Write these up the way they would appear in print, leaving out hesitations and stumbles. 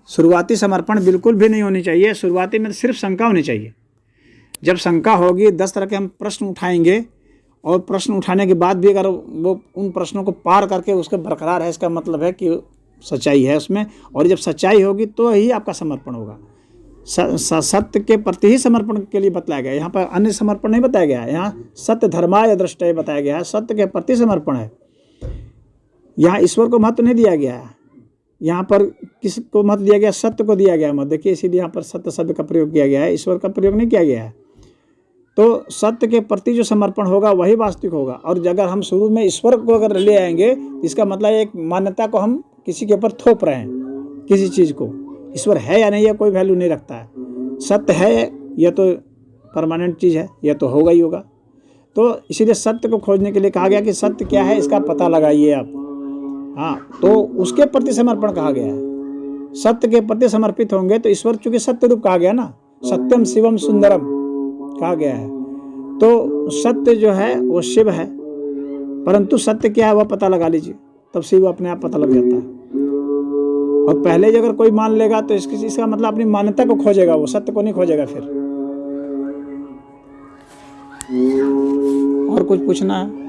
शुरुआती समर्पण बिल्कुल भी नहीं होनी चाहिए। शुरुआती में सिर्फ शंका होनी चाहिए। जब शंका होगी 10 तरह के हम प्रश्न उठाएंगे और प्रश्न उठाने के बाद भी अगर वो उन प्रश्नों को पार करके उसके बरकरार है, इसका मतलब है कि सच्चाई है उसमें। और जब सच्चाई होगी तो ही आपका समर्पण होगा। सत्य के प्रति ही समर्पण के लिए बताया गया है। यहाँ पर अन्य समर्पण नहीं बताया गया है। यहाँ सत्य धर्माय दृष्टय बताया गया है, सत्य के प्रति समर्पण है। यहाँ ईश्वर को महत्व नहीं दिया गया है। यहाँ पर किसको महत्व दिया गया? सत्य को दिया गया महत्व। देखिए इसीलिए यहाँ पर सत्य शब्द का प्रयोग किया गया है, ईश्वर का प्रयोग नहीं किया गया है। तो सत्य के प्रति जो समर्पण होगा वही वास्तविक होगा। और अगर हम शुरू में ईश्वर को अगर ले आएंगे तो इसका मतलब एक मान्यता को हम किसी के ऊपर थोप रहे हैं, किसी चीज़ को। ईश्वर है या नहीं है कोई वैल्यू नहीं रखता है। सत्य है यह तो परमानेंट चीज़ है, यह तो होगा ही होगा। तो इसीलिए सत्य को खोजने के लिए कहा गया कि सत्य क्या है इसका पता लगाइए आप। हाँ, तो उसके प्रति समर्पण कहा गया है। सत्य के प्रति समर्पित होंगे तो ईश्वर चूंकि सत्य रूप कहा गया ना, सत्यम शिवम सुंदरम कहा गया है। तो सत्य जो है वो शिव है, परंतु सत्य क्या है वह पता लगा लीजिए, तब शिव अपने आप पता लग जाता है। और पहले अगर कोई मान लेगा तो इसका मतलब अपनी मान्यता को खोजेगा, वो सत्य को नहीं खोजेगा फिर। और कुछ पूछना है?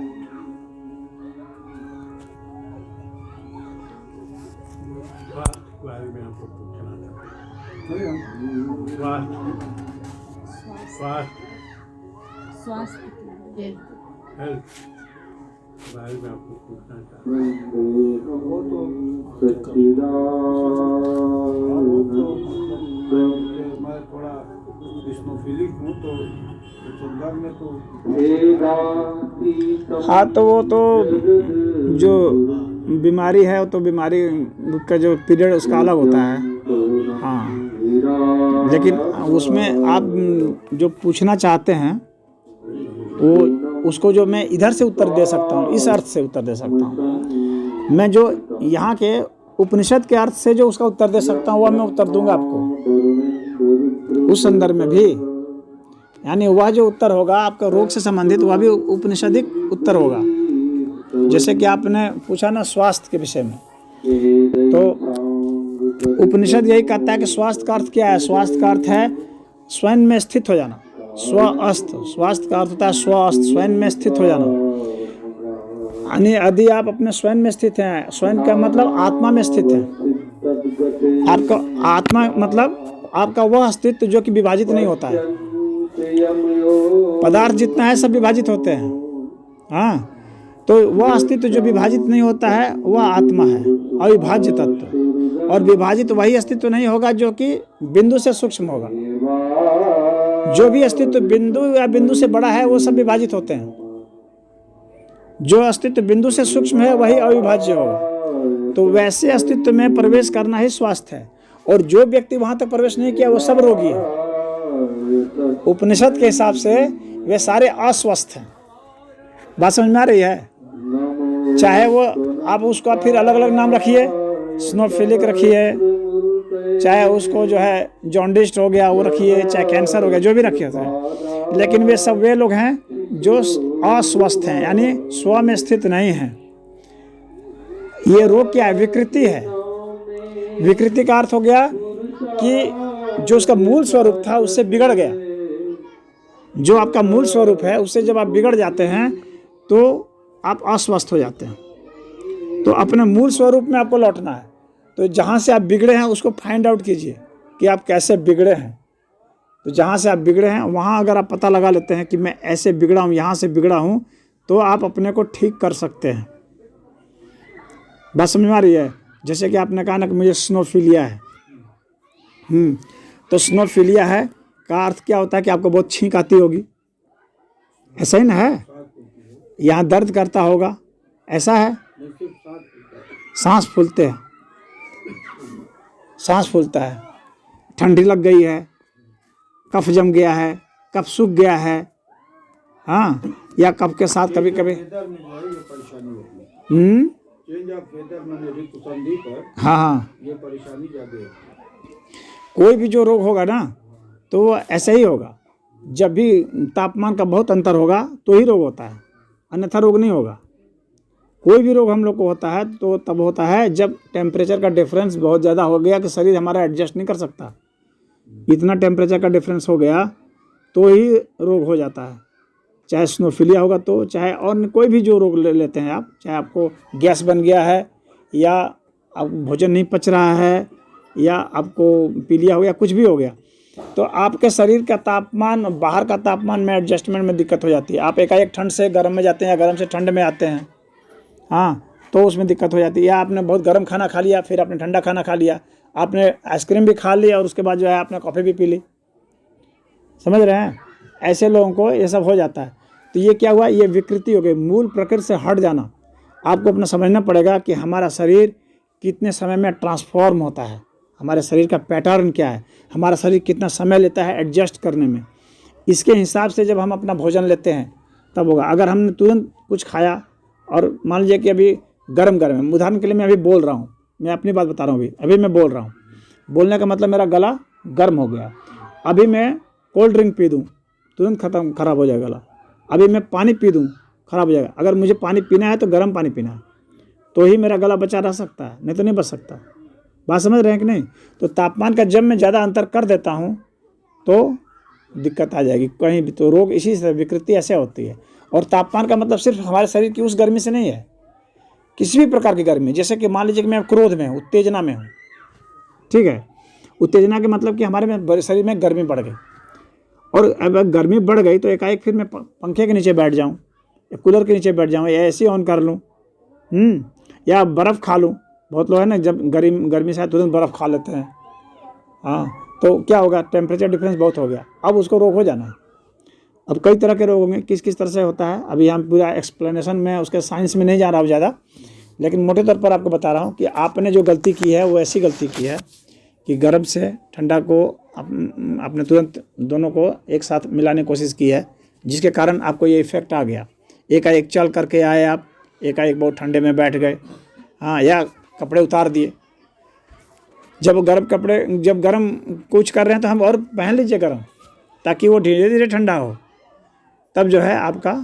स्वास्थ्य में आपको पूछना था। मैं थोड़ा स्नोफिलिक हूँ तो में तो हाँ, तो वो तो जो बीमारी है वो तो बीमारी का जो पीरियड उसका अलग होता है। हाँ, लेकिन उसमें आप जो पूछना चाहते हैं वो उसको जो मैं इधर से उत्तर दे सकता हूँ, इस अर्थ से उत्तर दे सकता हूँ। मैं जो यहाँ के उपनिषद के अर्थ से जो उसका उत्तर दे सकता हूँ वह मैं उत्तर दूंगा आपको उस संदर्भ में भी। यानी वह जो उत्तर होगा आपका रोग से संबंधित, वह भी उपनिषदिक उत्तर होगा। जैसे कि आपने पूछा ना स्वास्थ्य के विषय में, तो उपनिषद यही कहता है कि स्वास्थ्य का अर्थ क्या है? स्वास्थ्य का अर्थ है स्वयं में स्थित हो जाना, स्वस्थ। स्वास्थ्य का अर्थ होता है स्वस्थ, स्वयं में स्थित हो जाना। यानी यदि आप अपने स्वयं में स्थित हैं, स्वयं का मतलब आत्मा में स्थित है। आपका आत्मा मतलब आपका वह अस्तित्व जो कि विभाजित नहीं होता है। पदार्थ जितना है सब विभाजित होते हैं, हाँ, तो वह अस्तित्व जो विभाजित नहीं होता है वह आत्मा है, अविभाज्य तत्व। और विभाजित वही अस्तित्व नहीं होगा जो कि बिंदु से सूक्ष्म होगा। जो भी अस्तित्व बिंदु या बिंदु से बड़ा है वो सब विभाजित होते हैं। जो अस्तित्व बिंदु से सूक्ष्म है वही अविभाज्य होगा। तो वैसे अस्तित्व में प्रवेश करना ही स्वास्थ्य है। और जो व्यक्ति वहां तक प्रवेश नहीं किया वो सब रोगी है। उपनिषद के हिसाब से वे सारे अस्वस्थ हैं। बात समझ में आ रही है? चाहे वो आप उसका फिर अलग अलग नाम रखिए, स्नोफिलिक रखिए, चाहे उसको जो है जॉन्डिस्ट हो गया वो रखिए, चाहे कैंसर हो गया, जो भी रखिए, लेकिन वे सब वे लोग हैं जो अस्वस्थ हैं, यानी स्व में स्थित नहीं हैं। ये रोग क्या है? विकृति है। विकृति का अर्थ हो गया कि जो उसका मूल स्वरूप था उससे बिगड़ गया। जो आपका मूल स्वरूप है उससे जब आप बिगड़ जाते हैं तो आप अस्वस्थ हो जाते हैं। तो अपने मूल स्वरूप में आपको लौटना है। तो जहाँ से आप बिगड़े हैं उसको फाइंड आउट कीजिए कि आप कैसे बिगड़े हैं। तो जहाँ से आप बिगड़े हैं वहाँ अगर आप पता लगा लेते हैं कि मैं ऐसे बिगड़ा हूँ, यहाँ से बिगड़ा हूँ, तो आप अपने को ठीक कर सकते हैं। बात समझ में आ रही है? जैसे कि आपने कहा ना कि मुझे स्नोफिलिया है, तो स्नोफिलिया है का अर्थ क्या होता है कि आपको बहुत छींक आती होगी, ऐसा ही ना है? यहाँ दर्द करता होगा, ऐसा है? सांस फूलते हैं, सांस फूलता है, ठंडी लग गई है, कफ जम गया है, कफ सूख गया है, हाँ, या कफ के साथ कभी कभी हाँ हाँ, ये परेशानी ज्यादा है। कोई भी जो रोग होगा ना तो वो ऐसा ही होगा। जब भी तापमान का बहुत अंतर होगा तो ही रोग होता है, अन्यथा रोग नहीं होगा। कोई भी रोग हम लोग को होता है तो तब होता है जब टेम्परेचर का डिफरेंस बहुत ज़्यादा हो गया कि शरीर हमारा एडजस्ट नहीं कर सकता। इतना टेम्परेचर का डिफरेंस हो गया तो ही रोग हो जाता है। चाहे स्नोफिलिया होगा तो, चाहे और कोई भी जो रोग ले लेते हैं आप, चाहे आपको गैस बन गया है या आप भोजन नहीं पच रहा है या आपको पीलिया हो गया, कुछ भी हो गया, तो आपके शरीर का तापमान, बाहर का तापमान में एडजस्टमेंट में दिक्कत हो जाती है। आप एकाएक ठंड से गर्म में जाते हैं या गर्म से ठंड में आते हैं, हाँ, तो उसमें दिक्कत हो जाती है। या आपने बहुत गर्म खाना खा लिया, फिर आपने ठंडा खाना खा लिया, आपने आइसक्रीम भी खा ली और उसके बाद जो है आपने कॉफ़ी भी पी ली, समझ रहे हैं? ऐसे लोगों को ये सब हो जाता है। तो ये क्या हुआ, ये विकृति हो गई, मूल प्रकृति से हट जाना। आपको अपना समझना पड़ेगा कि हमारा शरीर कितने समय में ट्रांसफॉर्म होता है, हमारे शरीर का पैटर्न क्या है, हमारा शरीर कितना समय लेता है एडजस्ट करने में। इसके हिसाब से जब हम अपना भोजन लेते हैं तब होगा। अगर हमने तुरंत कुछ खाया और मान लीजिए कि अभी गर्म है, उदाहरण के लिए मैं अभी बोल रहा हूँ, मैं अपनी बात बता रहा हूँ, अभी मैं बोल रहा हूँ, बोलने का मतलब मेरा गला गर्म हो गया। अभी मैं कोल्ड ड्रिंक पी दूँ तुरंत खराब हो जाएगा गला। अभी मैं पानी पी दूँ खराब हो जाएगा। अगर मुझे पानी पीना है तो गर्म पानी पीना है तो ही मेरा गला बचा रह सकता है, नहीं तो नहीं बच सकता। बात समझ रहे हैं कि नहीं? तो तापमान का जब मैं ज़्यादा अंतर कर देता हूँ तो दिक्कत आ जाएगी कहीं भी। तो रोग इसी से, विकृति ऐसे होती है। और तापमान का मतलब सिर्फ हमारे शरीर की उस गर्मी से नहीं है, किसी भी प्रकार की गर्मी। जैसे कि मान लीजिए कि मैं क्रोध में हूँ, उत्तेजना में हूँ, ठीक है, उत्तेजना के मतलब कि हमारे में शरीर में गर्मी बढ़ गई, और अगर गर्मी बढ़ गई तो एकाएक फिर मैं पंखे के नीचे बैठ जाऊँ या कूलर के नीचे बैठ जाऊँ या एसी ऑन कर लूँ, या बर्फ़ खा लूँ। बहुत लोग हैं ना, जब गर्मी से तुरंत बर्फ़ खा लेते हैं, हाँ, तो क्या होगा, टेम्परेचर डिफरेंस बहुत हो गया, अब उसको रोग हो जाना है। अब कई तरह के रोग होंगे, किस किस तरह से होता है अभी हम पूरा एक्सप्लेनेशन में उसके साइंस में नहीं जा रहा हूँ ज़्यादा, लेकिन मोटे तौर पर आपको बता रहा हूँ कि आपने जो गलती की है वो ऐसी गलती की है कि गर्म से ठंडा को आपने तुरंत दोनों को एक साथ मिलाने की कोशिश की है, जिसके कारण आपको ये इफेक्ट आ गया। एकाएक चल करके आए आप, एकाएक बहुत ठंडे में बैठ गए, हाँ, या कपड़े उतार दिए। जब गर्म कुछ कर रहे हैं तो हम और पहन लीजिए गर्म, ताकि वो धीरे धीरे ठंडा हो, तब जो है आपका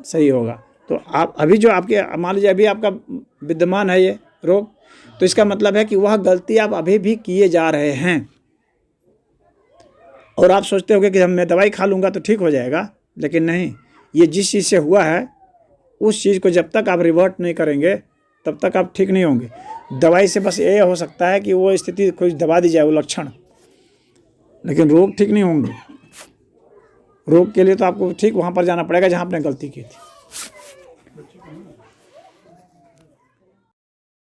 सही होगा। तो आप अभी जो आपके, मान लीजिए अभी आपका विद्यमान है ये रोग, तो इसका मतलब है कि वह गलती आप अभी भी किए जा रहे हैं। और आप सोचते होंगे कि मैं दवाई खा लूँगा तो ठीक हो जाएगा, लेकिन नहीं, ये जिस चीज़ से हुआ है उस चीज़ को जब तक आप रिवर्ट नहीं करेंगे तब तक आप ठीक नहीं होंगे। दवाई से बस ये हो सकता है कि वो स्थिति कुछ दबा दी जाए, वो लक्षण, लेकिन रोग ठीक नहीं होंगे। रोग के लिए तो आपको ठीक वहाँ पर जाना पड़ेगा जहाँ आपने गलती की थी।